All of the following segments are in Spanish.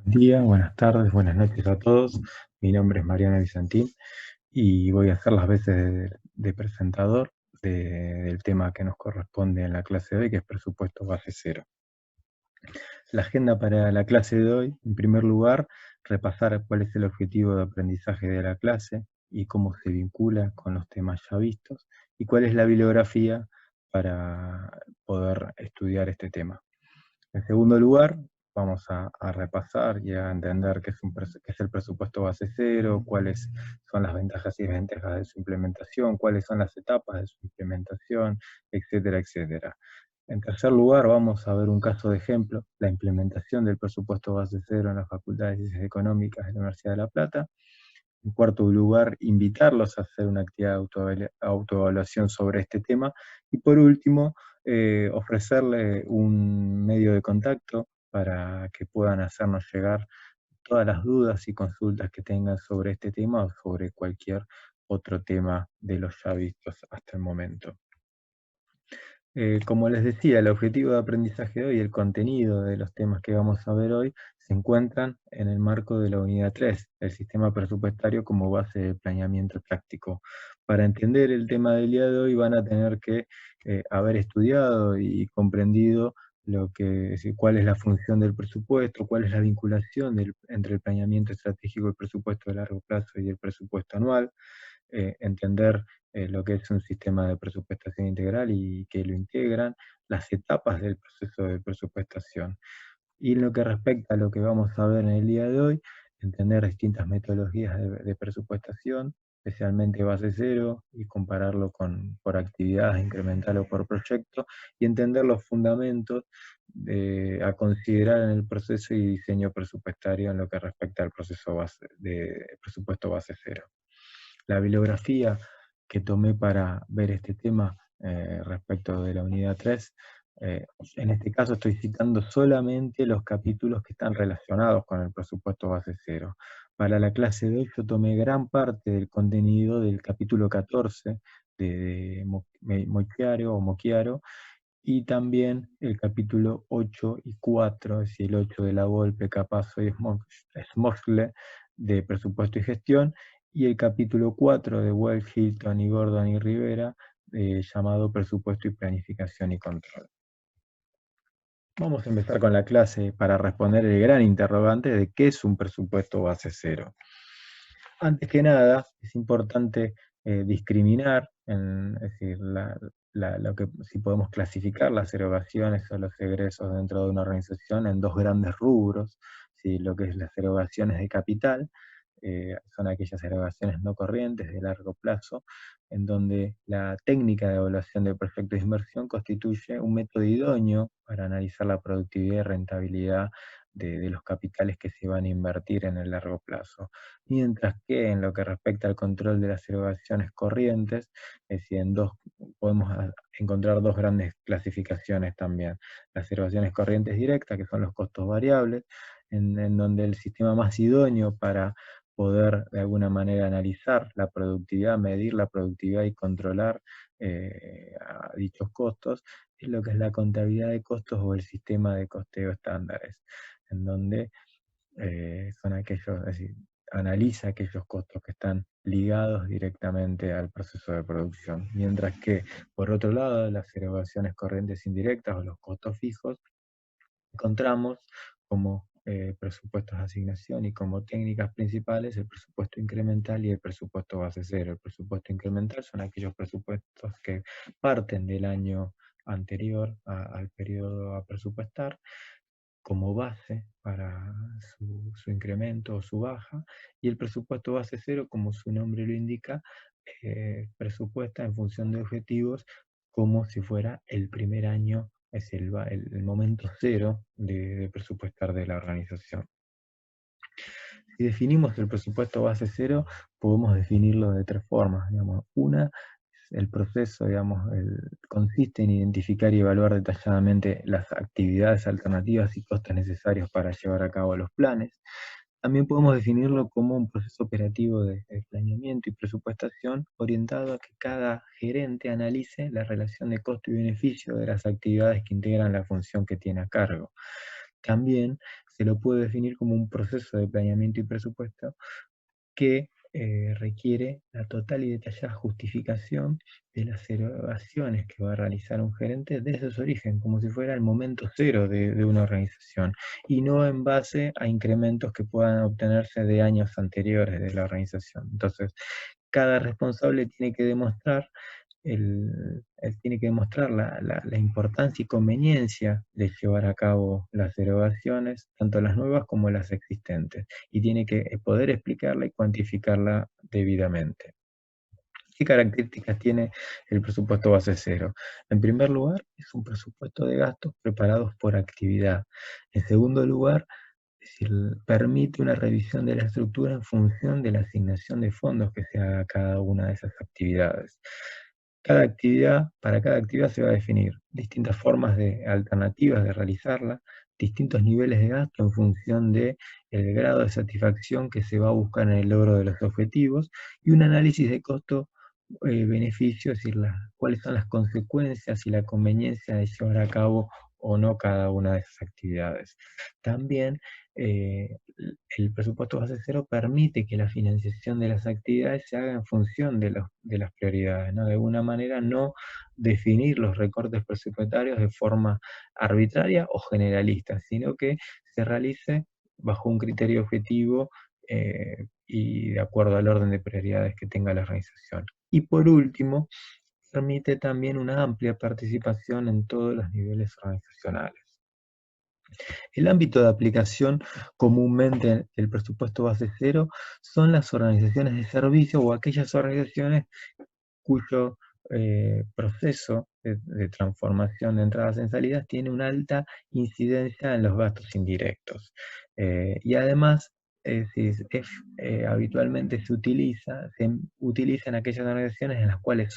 Buen día, buenas tardes, buenas noches a todos. Mi nombre es Mariano Vicentín y voy a hacer las veces de presentador del tema que nos corresponde en la clase de hoy, que es presupuesto base cero. La agenda para la clase de hoy, en primer lugar, repasar cuál es el objetivo de aprendizaje de la clase y cómo se vincula con los temas ya vistos, y cuál es la bibliografía para poder estudiar este tema. En segundo lugar, vamos a repasar y a entender qué es el presupuesto base cero, cuáles son las ventajas y desventajas de su implementación, cuáles son las etapas de su implementación, etcétera, etcétera. En tercer lugar, vamos a ver un caso de ejemplo, la implementación del presupuesto base cero en la Facultad de Ciencias Económicas de la Universidad de La Plata. En cuarto lugar, invitarlos a hacer una actividad de autoevaluación sobre este tema. Y por último, ofrecerle un medio de contacto para que puedan hacernos llegar todas las dudas y consultas que tengan sobre este tema o sobre cualquier otro tema de los ya vistos hasta el momento. Como les decía, el objetivo de aprendizaje de hoy y el contenido de los temas que vamos a ver hoy se encuentran en el marco de la unidad 3, el sistema presupuestario como base de planeamiento práctico. Para entender el tema del día de hoy van a tener que haber estudiado y comprendido cuál es la función del presupuesto, cuál es la vinculación entre el planeamiento estratégico, el presupuesto de largo plazo y el presupuesto anual, entender lo que es un sistema de presupuestación integral y que lo integran, las etapas del proceso de presupuestación. Y en lo que respecta a lo que vamos a ver en el día de hoy, entender distintas metodologías de presupuestación, especialmente base cero, y compararlo por actividades, incremental o por proyecto, y entender los fundamentos a considerar en el proceso y diseño presupuestario en lo que respecta al proceso de presupuesto base cero. La bibliografía que tomé para ver este tema respecto de la unidad 3, en este caso estoy citando solamente los capítulos que están relacionados con el presupuesto base cero. Para la clase de hoy yo tomé gran parte del contenido del capítulo 14 de Mochiaro, y también el capítulo 8 y 4, es decir, el 8 de la Volpe, Capazo y Smogsle de presupuesto y gestión, y el capítulo 4 de Well, Hilton y Gordon y Rivera, llamado presupuesto y planificación y control. Vamos a empezar con la clase para responder el gran interrogante de qué es un presupuesto base cero. Antes que nada, es importante discriminar, es decir, si podemos clasificar las erogaciones o los egresos dentro de una organización en dos grandes rubros, ¿sí? Lo que es las erogaciones de capital, son aquellas erogaciones no corrientes de largo plazo, en donde la técnica de evaluación de proyectos de inversión constituye un método idóneo para analizar la productividad y rentabilidad de los capitales que se van a invertir en el largo plazo. Mientras que en lo que respecta al control de las erogaciones corrientes, es decir, podemos encontrar dos grandes clasificaciones también. Las erogaciones corrientes directas, que son los costos variables, en donde el sistema más idóneo para poder de alguna manera analizar la productividad, medir la productividad y controlar a dichos costos, es lo que es la contabilidad de costos o el sistema de costeo estándares, en donde son aquellos, es decir, analiza aquellos costos que están ligados directamente al proceso de producción. Mientras que, por otro lado, las erogaciones corrientes indirectas o los costos fijos, encontramos como presupuestos de asignación y como técnicas principales el presupuesto incremental y el presupuesto base cero. El presupuesto incremental son aquellos presupuestos que parten del año anterior al periodo a presupuestar como base para su incremento o su baja, y el presupuesto base cero, como su nombre lo indica, presupuesta en función de objetivos como si fuera el primer año, es el momento cero de presupuestar de la organización. Si definimos el presupuesto base cero, podemos definirlo de tres formas. Digamos. Una, el proceso, consiste en identificar y evaluar detalladamente las actividades alternativas y costes necesarios para llevar a cabo los planes. También podemos definirlo como un proceso operativo de planeamiento y presupuestación orientado a que cada gerente analice la relación de costo y beneficio de las actividades que integran la función que tiene a cargo. También se lo puede definir como un proceso de planeamiento y presupuesto que requiere la total y detallada justificación de las erogaciones que va a realizar un gerente desde su origen, como si fuera el momento cero de una organización, y no en base a incrementos que puedan obtenerse de años anteriores de la organización. Entonces, cada responsable tiene que demostrar él tiene que demostrar la importancia y conveniencia de llevar a cabo las erogaciones, tanto las nuevas como las existentes, y tiene que poder explicarla y cuantificarla debidamente. ¿Qué características tiene el presupuesto base cero? En primer lugar, es un presupuesto de gastos preparados por actividad. En segundo lugar, es decir, permite una revisión de la estructura en función de la asignación de fondos que se haga a cada una de esas actividades. Para cada actividad se va a definir distintas formas alternativas de realizarla, distintos niveles de gasto en función del grado de satisfacción que se va a buscar en el logro de los objetivos, y un análisis de costo-beneficio, es decir, cuáles son las consecuencias y la conveniencia de llevar a cabo o no cada una de esas actividades. También eh, el presupuesto base cero permite que la financiación de las actividades se haga en función de las prioridades, ¿no? De alguna manera no definir los recortes presupuestarios de forma arbitraria o generalista, sino que se realice bajo un criterio objetivo y de acuerdo al orden de prioridades que tenga la organización. Y por último, permite también una amplia participación en todos los niveles organizacionales. El ámbito de aplicación comúnmente del presupuesto base cero son las organizaciones de servicio o aquellas organizaciones cuyo proceso de transformación de entradas en salidas tiene una alta incidencia en los gastos indirectos. Y además, habitualmente se utiliza en aquellas organizaciones en las cuales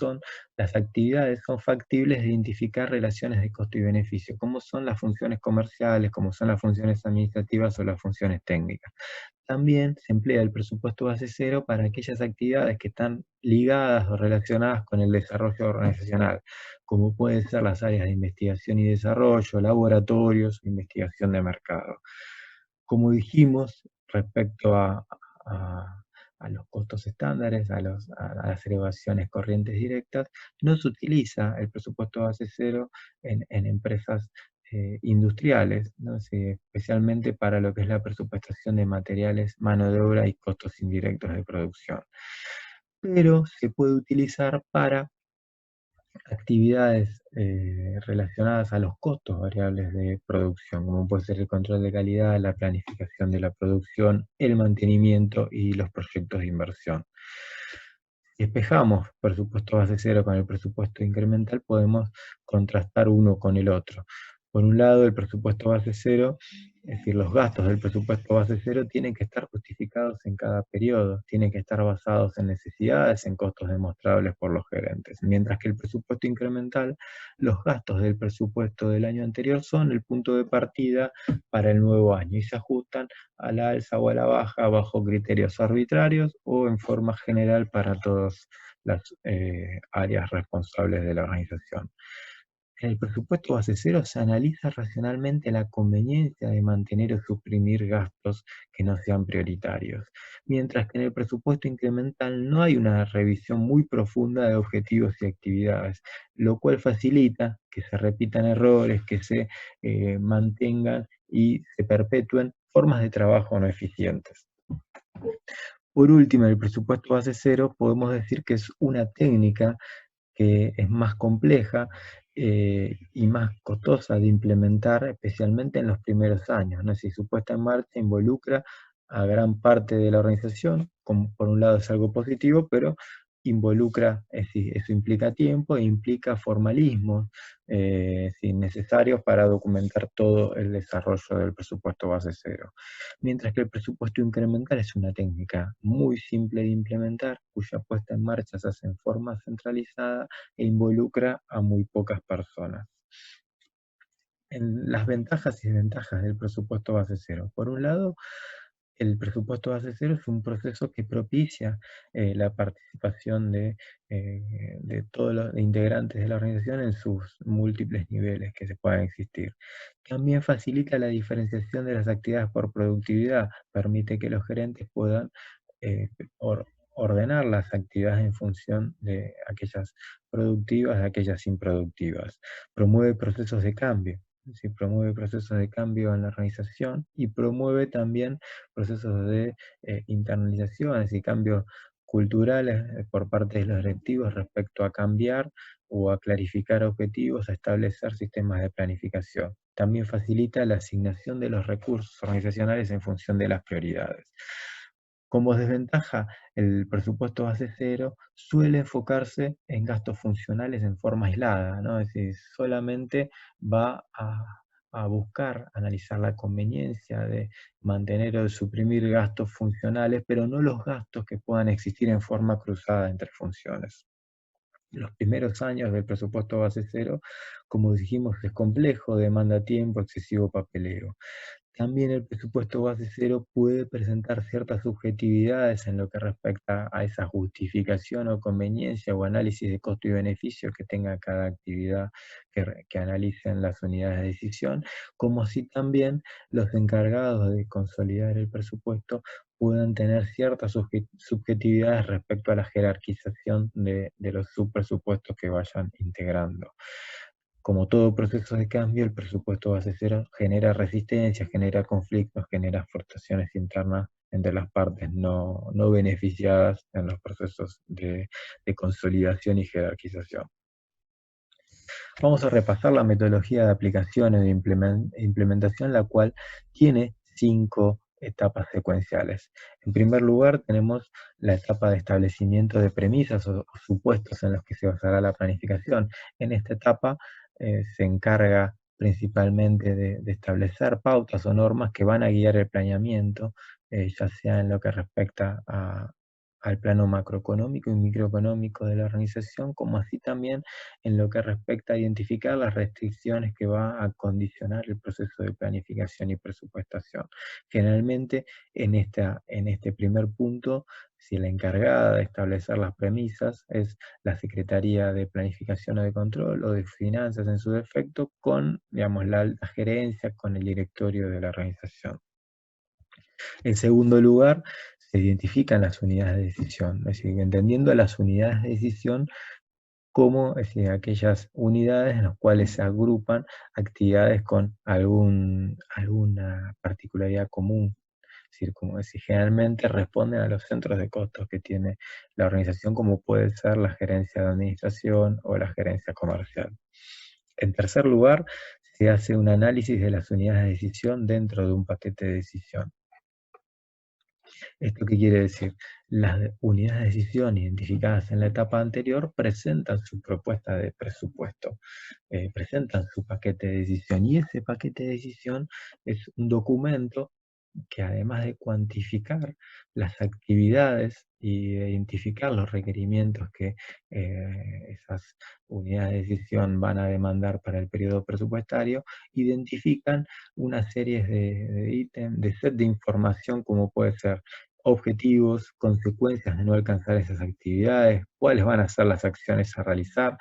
las actividades son factibles de identificar relaciones de costo y beneficio, como son las funciones comerciales, como son las funciones administrativas o las funciones técnicas. También se emplea el presupuesto base cero para aquellas actividades que están ligadas o relacionadas con el desarrollo organizacional, como pueden ser las áreas de investigación y desarrollo, laboratorios, investigación de mercado. Como dijimos, respecto a los costos estándares, a las elevaciones corrientes directas, no se utiliza el presupuesto base cero en empresas industriales, ¿no? Sí, especialmente para lo que es la presupuestación de materiales, mano de obra y costos indirectos de producción. Pero se puede utilizar para actividades relacionadas a los costos variables de producción, como puede ser el control de calidad, la planificación de la producción, el mantenimiento y los proyectos de inversión. Si espejamos presupuesto base cero con el presupuesto incremental, podemos contrastar uno con el otro. Por un lado, el presupuesto base cero, es decir, los gastos del presupuesto base cero tienen que estar justificados en cada periodo, tienen que estar basados en necesidades, en costos demostrables por los gerentes. Mientras que el presupuesto incremental, los gastos del presupuesto del año anterior son el punto de partida para el nuevo año y se ajustan a la alza o a la baja bajo criterios arbitrarios o en forma general para todas las áreas responsables de la organización. En el presupuesto base cero se analiza racionalmente la conveniencia de mantener o suprimir gastos que no sean prioritarios, mientras que en el presupuesto incremental no hay una revisión muy profunda de objetivos y actividades, lo cual facilita que se repitan errores, que se mantengan y se perpetúen formas de trabajo no eficientes. Por último, en el presupuesto base cero podemos decir que es una técnica que es más compleja y más costosa de implementar, especialmente en los primeros años, ¿no? Si su puesta en marcha involucra a gran parte de la organización, como por un lado es algo positivo, pero involucra, eso implica tiempo e implica formalismo necesarios para documentar todo el desarrollo del presupuesto base cero. Mientras que el presupuesto incremental es una técnica muy simple de implementar, cuya puesta en marcha se hace en forma centralizada e involucra a muy pocas personas. En las ventajas y desventajas del presupuesto base cero. Por un lado, el presupuesto base cero es un proceso que propicia la participación de todos los integrantes de la organización en sus múltiples niveles que se puedan existir. También facilita la diferenciación de las actividades por productividad, permite que los gerentes puedan eh, or- ordenar las actividades en función de aquellas productivas, de aquellas improductivas. Promueve procesos de cambio. Sí, promueve procesos de cambio en la organización y promueve también procesos de internalizaciones y cambios culturales por parte de los directivos respecto a cambiar o a clarificar objetivos, a establecer sistemas de planificación. También facilita la asignación de los recursos organizacionales en función de las prioridades. Como desventaja, el presupuesto base cero suele enfocarse en gastos funcionales en forma aislada, ¿no? Es decir, solamente va a buscar analizar la conveniencia de mantener o de suprimir gastos funcionales, pero no los gastos que puedan existir en forma cruzada entre funciones. Los primeros años del presupuesto base cero, como dijimos, es complejo, demanda tiempo, excesivo papeleo. También el presupuesto base cero puede presentar ciertas subjetividades en lo que respecta a esa justificación o conveniencia o análisis de costo y beneficio que tenga cada actividad que analicen las unidades de decisión, como así también los encargados de consolidar el presupuesto puedan tener ciertas subjetividades respecto a la jerarquización de los subpresupuestos que vayan integrando. Como todo proceso de cambio, el presupuesto base cero genera resistencia, genera conflictos, genera frustraciones internas entre las partes no beneficiadas en los procesos de consolidación y jerarquización. Vamos a repasar la metodología de aplicación y de implementación, la cual tiene 5 etapas secuenciales. En primer lugar, tenemos la etapa de establecimiento de premisas o supuestos en los que se basará la planificación. En esta etapa se encarga principalmente de establecer pautas o normas que van a guiar el planeamiento, ya sea en lo que respecta al plano macroeconómico y microeconómico de la organización, como así también en lo que respecta a identificar las restricciones que va a condicionar el proceso de planificación y presupuestación. Generalmente, en este primer punto, si la encargada de establecer las premisas es la Secretaría de Planificación o de Control o de Finanzas en su defecto, con, digamos, la alta gerencia, con el directorio de la organización. En segundo lugar, se identifican las unidades de decisión, es decir, entendiendo las unidades de decisión como es decir, aquellas unidades en las cuales se agrupan actividades con alguna particularidad común. Es decir, como decir, generalmente responden a los centros de costos que tiene la organización, como puede ser la gerencia de administración o la gerencia comercial. En tercer lugar, se hace un análisis de las unidades de decisión dentro de un paquete de decisión. ¿Esto qué quiere decir? Las unidades de decisión identificadas en la etapa anterior presentan su propuesta de presupuesto, presentan su paquete de decisión, y ese paquete de decisión es un documento que, además de cuantificar las actividades y de identificar los requerimientos que esas unidades de decisión van a demandar para el periodo presupuestario, identifican una serie de ítems, de set de información, como puede ser objetivos, consecuencias de no alcanzar esas actividades, cuáles van a ser las acciones a realizar.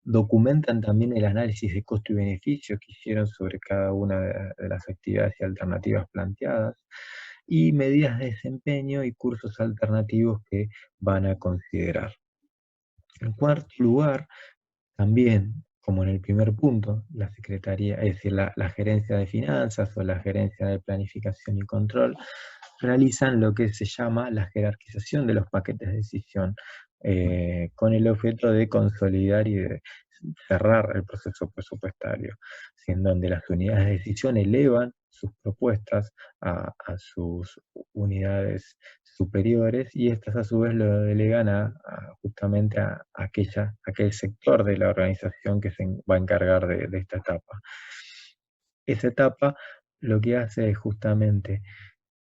Documentan también el análisis de costo y beneficio que hicieron sobre cada una de las actividades y alternativas planteadas, y medidas de desempeño y cursos alternativos que van a considerar. En cuarto lugar, también, como en el primer punto, la Secretaría, es decir, la Gerencia de Finanzas o la Gerencia de Planificación y Control, realizan lo que se llama la jerarquización de los paquetes de decisión, con el objeto de consolidar y de cerrar el proceso presupuestario, en donde las unidades de decisión elevan sus propuestas a sus unidades superiores, y estas a su vez lo delegan justamente a aquel sector de la organización que se va a encargar de esta etapa. Esa etapa lo que hace es justamente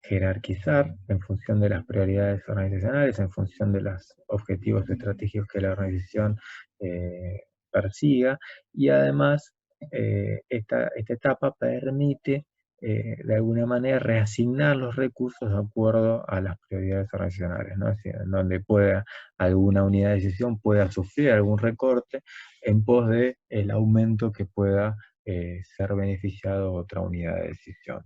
jerarquizar en función de las prioridades organizacionales, en función de los objetivos estratégicos que la organización persiga, y además esta etapa permite de alguna manera reasignar los recursos de acuerdo a las prioridades organizacionales, ¿no? Es decir, en donde alguna unidad de decisión pueda sufrir algún recorte en pos de el aumento que pueda ser beneficiado otra unidad de decisión.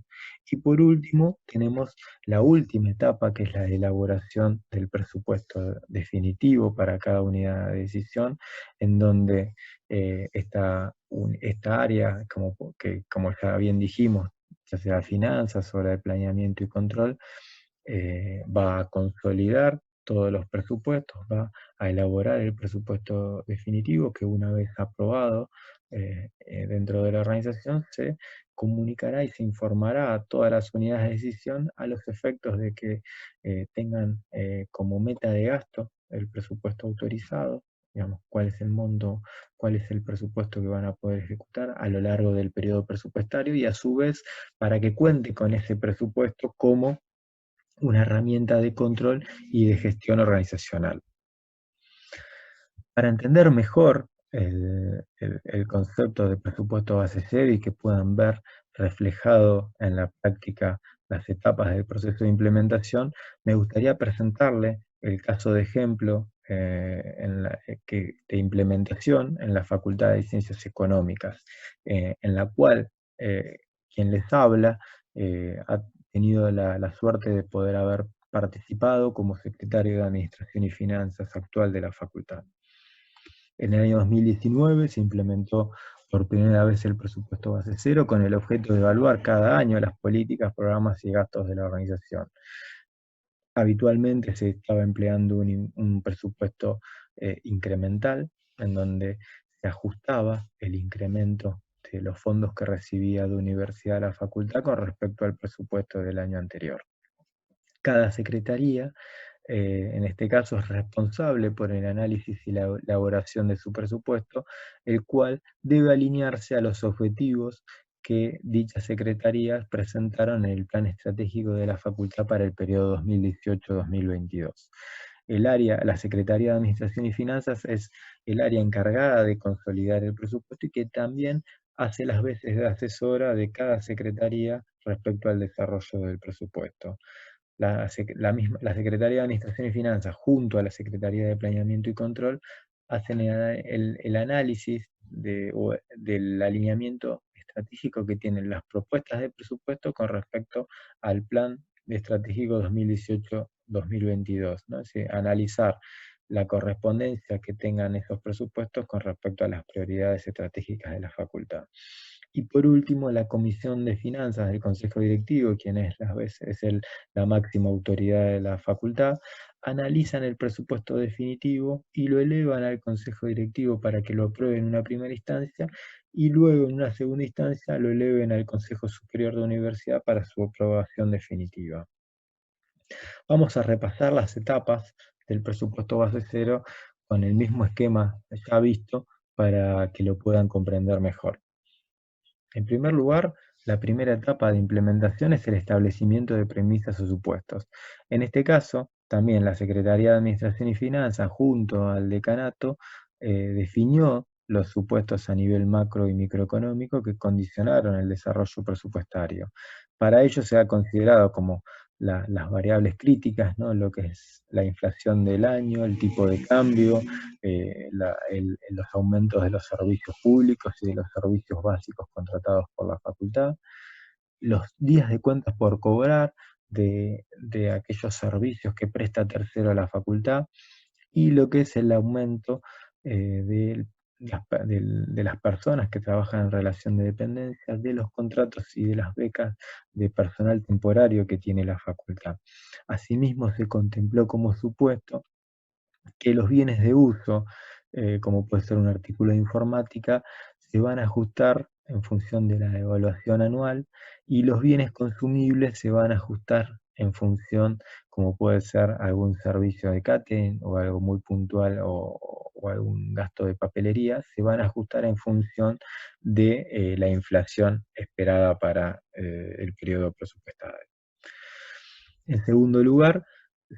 Y por último, tenemos la última etapa, que es la elaboración del presupuesto definitivo para cada unidad de decisión, en donde esta área, como ya bien dijimos, ya sea finanzas o la de planeamiento y control, va a consolidar todos los presupuestos, va a elaborar el presupuesto definitivo que, una vez aprobado dentro de la organización, se comunicará y se informará a todas las unidades de decisión a los efectos de que tengan como meta de gasto el presupuesto autorizado, digamos, cuál es el monto, cuál es el presupuesto que van a poder ejecutar a lo largo del periodo presupuestario, y a su vez, para que cuente con ese presupuesto como una herramienta de control y de gestión organizacional. Para entender mejor el concepto de presupuesto base cero y que puedan ver reflejado en la práctica las etapas del proceso de implementación, me gustaría presentarle el caso de ejemplo de implementación en la Facultad de Ciencias Económicas, en la cual quien les habla ha tenido la suerte de poder haber participado como secretario de Administración y Finanzas actual de la facultad. En el año 2019 se implementó por primera vez el presupuesto base cero, con el objeto de evaluar cada año las políticas, programas y gastos de la organización. Habitualmente se estaba empleando un presupuesto incremental, en donde se ajustaba el incremento de los fondos que recibía de universidad a la facultad con respecto al presupuesto del año anterior. Cada secretaría, en este caso, es responsable por el análisis y la elaboración de su presupuesto, el cual debe alinearse a los objetivos que dichas secretarías presentaron en el Plan Estratégico de la Facultad para el periodo 2018-2022. La Secretaría de Administración y Finanzas es el área encargada de consolidar el presupuesto y que también hace las veces de asesora de cada secretaría respecto al desarrollo del presupuesto. La Secretaría de Administración y Finanzas, junto a la Secretaría de Planeamiento y Control, hacen el análisis del alineamiento estratégico que tienen las propuestas de presupuesto con respecto al Plan Estratégico 2018-2022, ¿no? Es decir, analizar la correspondencia que tengan esos presupuestos con respecto a las prioridades estratégicas de la facultad. Y por último, la Comisión de Finanzas del Consejo Directivo, quien es la máxima autoridad de la facultad, analizan el presupuesto definitivo y lo elevan al Consejo Directivo para que lo apruebe en una primera instancia, y luego en una segunda instancia lo eleven al Consejo Superior de Universidad para su aprobación definitiva. Vamos a repasar las etapas del presupuesto base cero con el mismo esquema ya visto para que lo puedan comprender mejor. En primer lugar, la primera etapa de implementación es el establecimiento de premisas o supuestos. En este caso, también la Secretaría de Administración y Finanzas, junto al decanato, definió los supuestos a nivel macro y microeconómico que condicionaron el desarrollo presupuestario. Para ello se ha considerado como las variables críticas, ¿no? Lo que es la inflación del año, el tipo de cambio, los aumentos de los servicios públicos y de los servicios básicos contratados por la facultad, los días de cuentas por cobrar de aquellos servicios que presta tercero a la facultad, y lo que es el aumento de las personas que trabajan en relación de dependencia, de los contratos y de las becas de personal temporario que tiene la facultad. Asimismo, se contempló como supuesto que los bienes de uso, como puede ser un artículo de informática, se van a ajustar en función de la evaluación anual, y los bienes consumibles se van a ajustar en función, como puede ser algún servicio de catering o algo muy puntual, o algún gasto de papelería, se van a ajustar en función de la inflación esperada para el periodo presupuestario. En segundo lugar,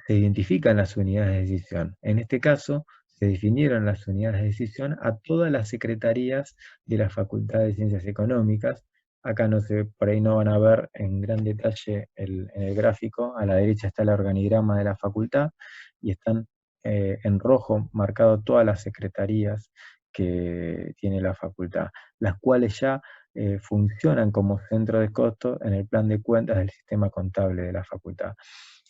se identifican las unidades de decisión. En este caso, se definieron las unidades de decisión a todas las secretarías de la Facultad de Ciencias Económicas, Acá por ahí no van a ver en gran detalle en el gráfico. A la derecha está el organigrama de la facultad y están en rojo marcado todas las secretarías que tiene la facultad, las cuales ya funcionan como centro de costos en el plan de cuentas del sistema contable de la facultad.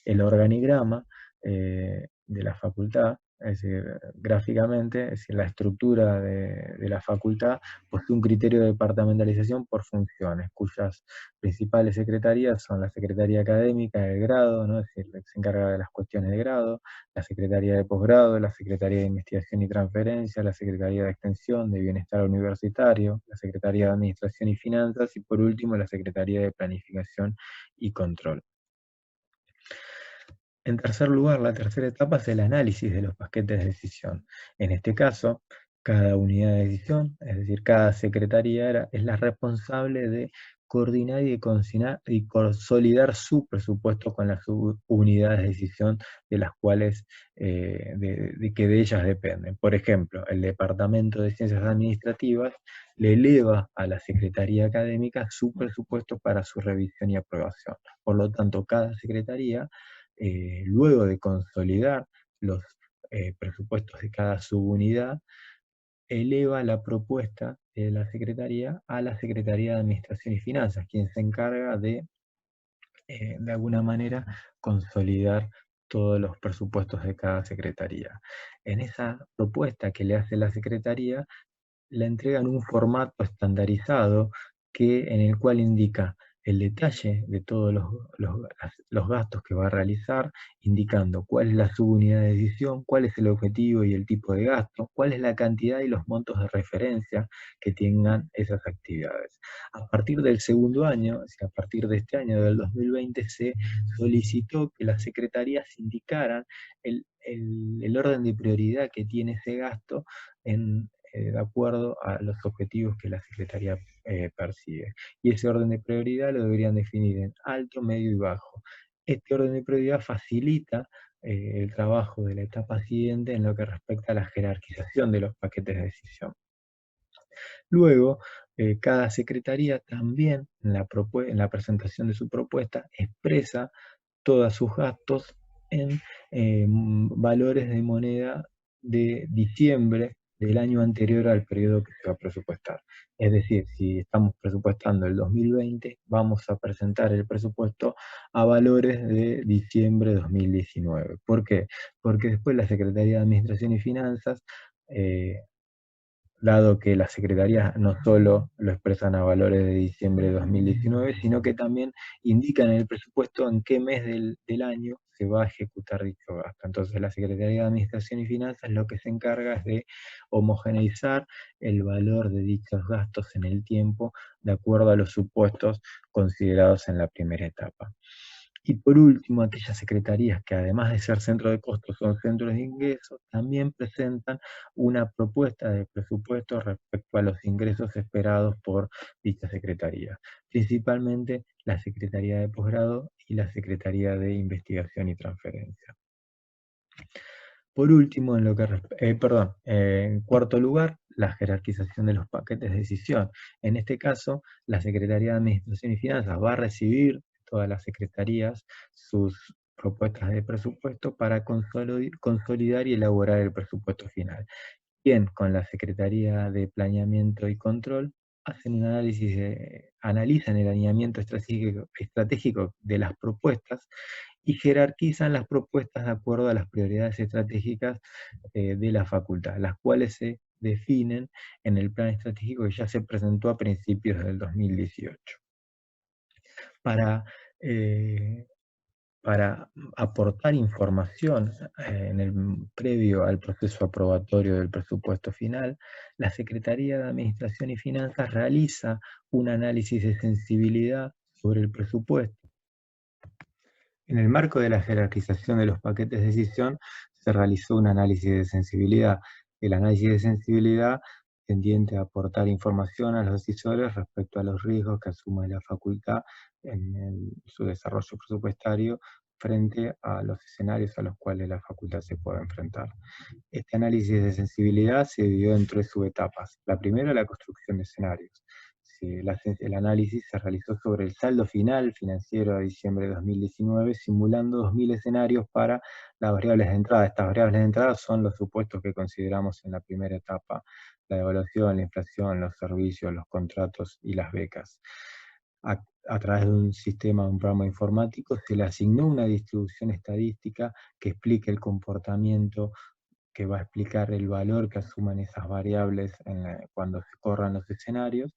El organigrama de la facultad, es decir, gráficamente, es decir, la estructura de la facultad posee un criterio de departamentalización por funciones, cuyas principales secretarías son la Secretaría Académica del grado, ¿no? Es decir, la que se encarga de las cuestiones de grado, la Secretaría de Posgrado, la Secretaría de Investigación y Transferencia, la Secretaría de Extensión, de Bienestar Universitario, la Secretaría de Administración y Finanzas, y por último la Secretaría de Planificación y Control. En tercer lugar, la tercera etapa es el análisis de los paquetes de decisión. En este caso, cada unidad de decisión, es decir, cada secretaría es la responsable de coordinar y consolidar su presupuesto con las unidades de decisión de las cuales, que de ellas dependen. Por ejemplo, el Departamento de Ciencias Administrativas le eleva a la Secretaría Académica su presupuesto para su revisión y aprobación. Por lo tanto, cada secretaría, luego de consolidar los presupuestos de cada subunidad, eleva la propuesta de la Secretaría a la Secretaría de Administración y Finanzas, quien se encarga de alguna manera, consolidar todos los presupuestos de cada secretaría. En esa propuesta que le hace la Secretaría, la entregan un formato estandarizado en el cual indica el detalle de todos los gastos que va a realizar, indicando cuál es la subunidad de decisión, cuál es el objetivo y el tipo de gasto, cuál es la cantidad y los montos de referencia que tengan esas actividades. A partir del segundo año, o sea, a partir de este año del 2020, se solicitó que las secretarías indicaran el orden de prioridad que tiene ese gasto de acuerdo a los objetivos que la Secretaría persigue. Y ese orden de prioridad lo deberían definir en alto, medio y bajo. Este orden de prioridad facilita el trabajo de la etapa siguiente en lo que respecta a la jerarquización de los paquetes de decisión. Luego, cada secretaría también en la presentación de su propuesta expresa todos sus gastos en valores de moneda de diciembre del año anterior al periodo que se va a presupuestar. Es decir, si estamos presupuestando el 2020, vamos a presentar el presupuesto a valores de diciembre de 2019. ¿Por qué? Porque después la Secretaría de Administración y Finanzas, dado que las secretarías no solo lo expresan a valores de diciembre de 2019, sino que también indican en el presupuesto en qué mes del año se va a ejecutar dicho gasto. Entonces la Secretaría de Administración y Finanzas lo que se encarga es de homogeneizar el valor de dichos gastos en el tiempo de acuerdo a los supuestos considerados en la primera etapa. Y por último, aquellas secretarías que además de ser centro de costos son centros de ingresos, también presentan una propuesta de presupuesto respecto a los ingresos esperados por dicha secretaría, principalmente la Secretaría de Posgrado y la Secretaría de Investigación y Transferencia. Por último, en cuarto lugar, la jerarquización de los paquetes de decisión. En este caso, la Secretaría de Administración y Finanzas va a recibir todas las secretarías sus propuestas de presupuesto para consolidar y elaborar el presupuesto final. Bien, con la Secretaría de Planeamiento y Control hacen un analizan el alineamiento estratégico de las propuestas y jerarquizan las propuestas de acuerdo a las prioridades estratégicas de la facultad, las cuales se definen en el plan estratégico que ya se presentó a principios del 2018. Para eh, para aportar información previo al proceso aprobatorio del presupuesto final, la Secretaría de Administración y Finanzas realiza un análisis de sensibilidad sobre el presupuesto. En el marco de la jerarquización de los paquetes de decisión, se realizó un análisis de sensibilidad. El análisis de sensibilidad tendiente a aportar información a los decisores respecto a los riesgos que asume la facultad en su desarrollo presupuestario frente a los escenarios a los cuales la facultad se puede enfrentar. Este análisis de sensibilidad se dividió en 3 subetapas. La primera, la construcción de escenarios. el análisis se realizó sobre el saldo final financiero de diciembre de 2019, simulando 2000 escenarios para las variables de entrada. Estas variables de entrada son los supuestos que consideramos en la primera etapa: la devaluación, la inflación, los servicios, los contratos y las becas. A través de un sistema, un programa informático, se le asignó una distribución estadística que explique el comportamiento, que va a explicar el valor que asuman esas variables cuando se corran los escenarios,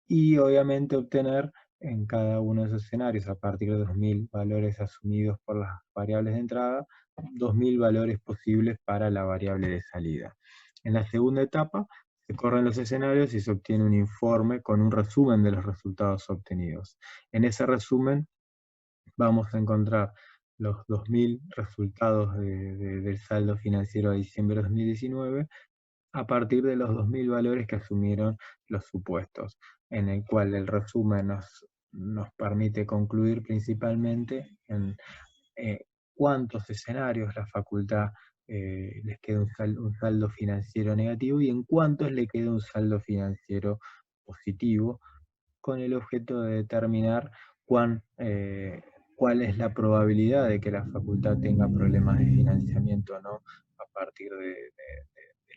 y obviamente obtener en cada uno de esos escenarios, a partir de 2000 valores asumidos por las variables de entrada, 2000 valores posibles para la variable de salida. En la segunda etapa se corren los escenarios y se obtiene un informe con un resumen de los resultados obtenidos. En ese resumen vamos a encontrar los 2000 resultados del saldo financiero de diciembre de 2019, a partir de los 2000 valores que asumieron los supuestos, en el cual el resumen nos permite concluir principalmente en cuántos escenarios la facultad les queda un saldo financiero negativo y en cuántos le queda un saldo financiero positivo, con el objeto de determinar cuál es la probabilidad de que la facultad tenga problemas de financiamiento o no a partir de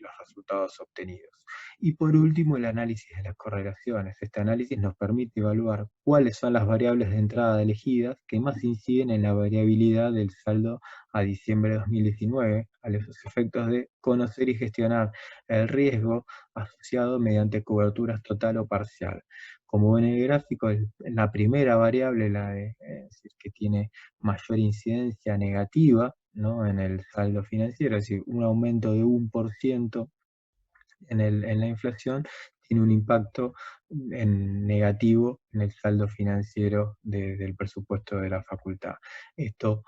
los resultados obtenidos. Y por último, el análisis de las correlaciones. Este análisis nos permite evaluar cuáles son las variables de entrada elegidas que más inciden en la variabilidad del saldo a diciembre de 2019, a los efectos de conocer y gestionar el riesgo asociado mediante coberturas total o parcial. Como ven en el gráfico, la primera variable, es decir, que tiene mayor incidencia negativa, ¿no?, en el saldo financiero, es decir, un aumento de 1% en la inflación, tiene un impacto negativo en el saldo financiero del presupuesto de la facultad. Esto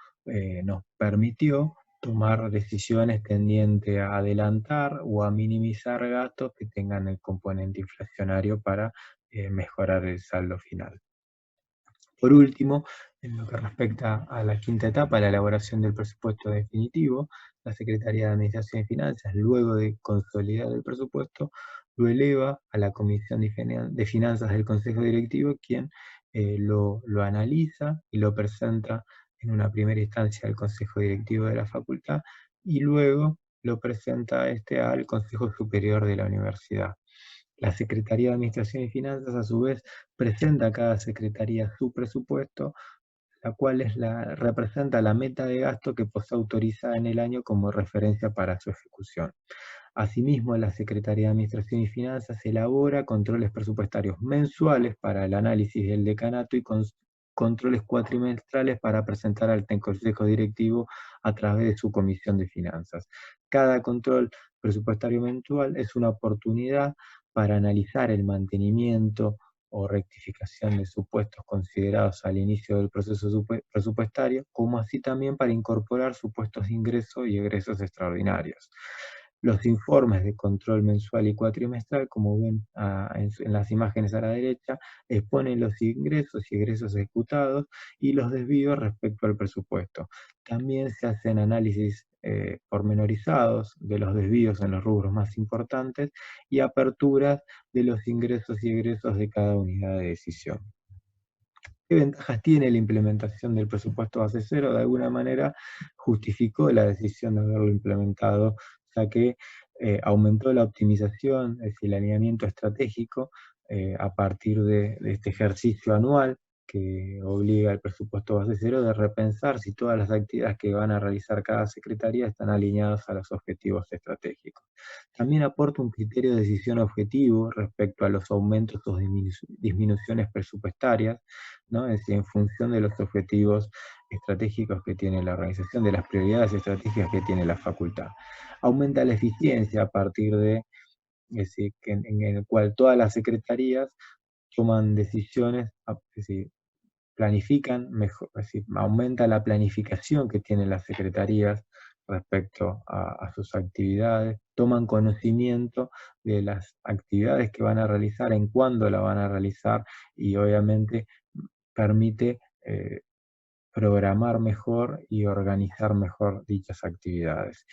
nos permitió tomar decisiones tendientes a adelantar o a minimizar gastos que tengan el componente inflacionario para mejorar el saldo final. Por último, en lo que respecta a la quinta etapa, la elaboración del presupuesto definitivo, la Secretaría de Administración y Finanzas, luego de consolidar el presupuesto, lo eleva a la Comisión de Finanzas del Consejo Directivo, quien lo analiza y lo presenta en una primera instancia al Consejo Directivo de la Facultad, y luego lo presenta al Consejo Superior de la Universidad. La Secretaría de Administración y Finanzas, a su vez, presenta a cada secretaría su presupuesto, la cual representa la meta de gasto que posee autorizada en el año como referencia para su ejecución. Asimismo, la Secretaría de Administración y Finanzas elabora controles presupuestarios mensuales para el análisis del decanato y controles cuatrimestrales para presentar al Consejo Directivo a través de su Comisión de Finanzas. Cada control presupuestario mensual es una oportunidad para analizar el mantenimiento o rectificación de supuestos considerados al inicio del proceso presupuestario, como así también para incorporar supuestos de ingresos y egresos extraordinarios. Los informes de control mensual y cuatrimestral, como ven en las imágenes a la derecha, exponen los ingresos y egresos ejecutados y los desvíos respecto al presupuesto. También se hacen análisis pormenorizados de los desvíos en los rubros más importantes y aperturas de los ingresos y egresos de cada unidad de decisión. ¿Qué ventajas tiene la implementación del presupuesto base cero? De alguna manera justificó la decisión de haberlo implementado, ya que aumentó la optimización, es decir, el alineamiento estratégico a partir de este ejercicio anual que obliga al presupuesto base cero de repensar si todas las actividades que van a realizar cada secretaría están alineadas a los objetivos estratégicos. También aporta un criterio de decisión objetivo respecto a los aumentos o disminuciones presupuestarias, ¿no? Es decir, en función de los objetivos estratégicos que tiene la organización, de las prioridades estratégicas que tiene la facultad. Aumenta la eficiencia a partir de, es decir, en el cual todas las secretarías toman decisiones, es decir, planifican mejor, es decir, aumenta la planificación que tienen las secretarías respecto a sus actividades, toman conocimiento de las actividades que van a realizar, en cuándo la van a realizar, y obviamente permite programar mejor y organizar mejor dichas actividades.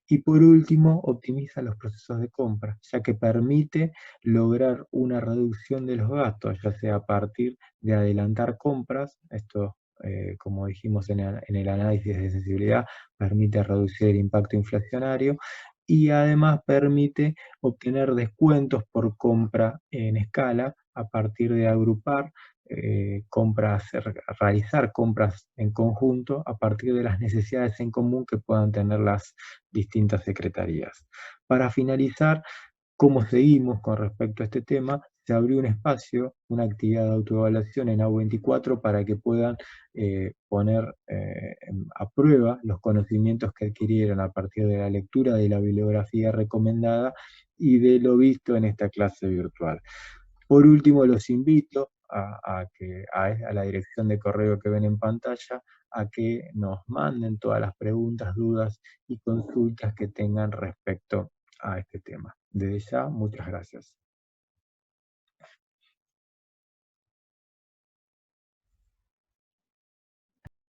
Y por último, optimiza los procesos de compra, ya que permite lograr una reducción de los gastos, ya sea a partir de adelantar compras. Esto, como dijimos en el análisis de sensibilidad, permite reducir el impacto inflacionario y además permite obtener descuentos por compra en escala a partir de agrupar realizar compras en conjunto a partir de las necesidades en común que puedan tener las distintas secretarías. Para finalizar, ¿cómo seguimos con respecto a este tema? Se abrió un espacio, una actividad de autoevaluación en A24 para que puedan poner a prueba los conocimientos que adquirieron a partir de la lectura de la bibliografía recomendada y de lo visto en esta clase virtual. Por último, los invito a la dirección de correo que ven en pantalla a que nos manden todas las preguntas, dudas y consultas que tengan respecto a este tema. Desde ya, muchas gracias.